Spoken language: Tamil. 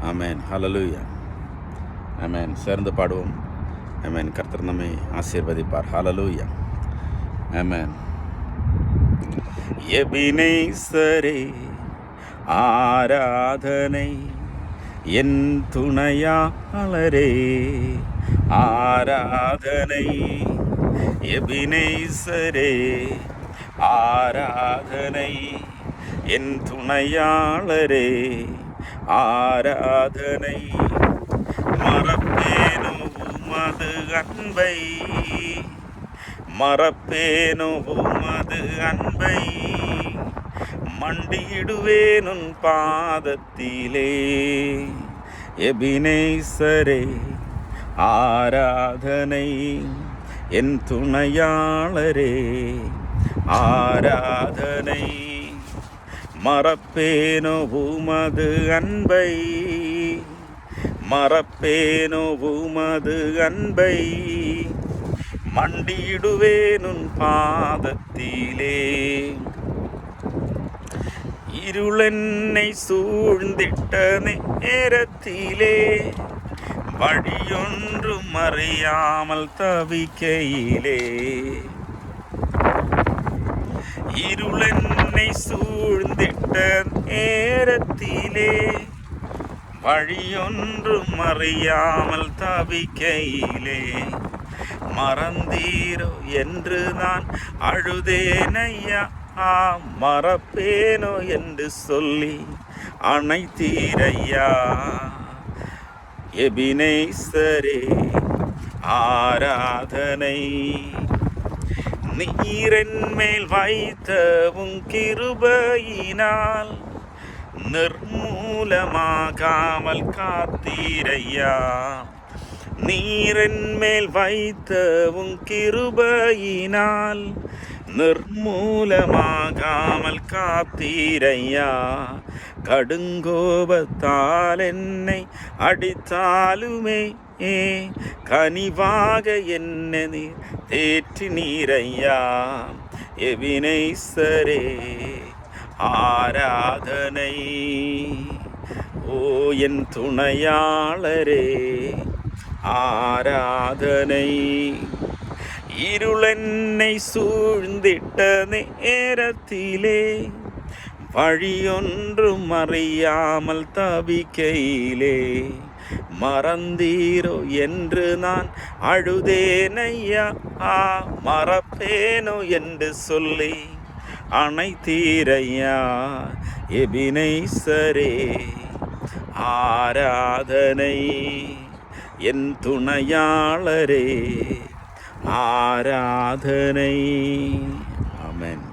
ஆமென். ஹல்லேலூயா. ஆமென். சேர்ந்து பாடுவோம். ஆமென். கர்த்தர் நம்மை ஆசீர்வதிப்பார். ஹல்லேலூயா. ஆமென். எபினேசரே ஆராதனை, என் துணையாளரே ஆராதனை. எபினேசரே ஆராதனை, என் துணையாளரே ஆராதனை. மறப்பேனோ உமது அன்பை, மறப்பேனோ உமது அன்பை, மண்டியிடுவேன் உன் பாதத்திலே. எபினேசரே ஆராதனை, என் துணையாளரே ஆராதனை. மறப்பேனோ உமது அன்பை, மறப்பேனோ உமது அன்பை, மண்டியிடுவேன் உன் பாதத்திலே. இருளென்னை சூழ்ந்திட்ட நேரத்திலே, வழியொன்றும் அறியாமல் தவிக்கையிலே. இருளென்னை சூழ்ந்திட்ட நேரத்திலே, வழியொன்றும் அறியாமல் தவிக்கையிலே. மறந்தீரோ என்று நான் அழுதேனையா, மறப்பேனோ என்று சொல்லி அணைத்தீரையா. எபினேசரே ஆராதனை. நீரென் மேல் வைத்த உன் கிருபையினால் நிர்மூலமாகாமல் காத்தீரையா. நீரென் மேல் வைத்த உன் கிருபையினால் நிர்மூலமாகாமல் காத்தீரையா. கடுங்கோபத்தால் என்னை அடித்தாலுமே கனிவாக என்னை நீர் தேற்றினீரையா. எபினேசரே ஆராதனை. ஓ என் துணையாளரே ஆராதனை. இருளென்னை சூழ்ந்திட்ட நேரத்திலே, வழியொன்றும் அறியாமல் தவிக்கையிலே. மறந்தீரோ என்று நான் அழுதேனையா, மறப்பேனோ என்று சொல்லி அணைத்தீரையா. எபினேசரே ஆராதனை, என் துணையாளரே ஆராதனை. ஆமென்.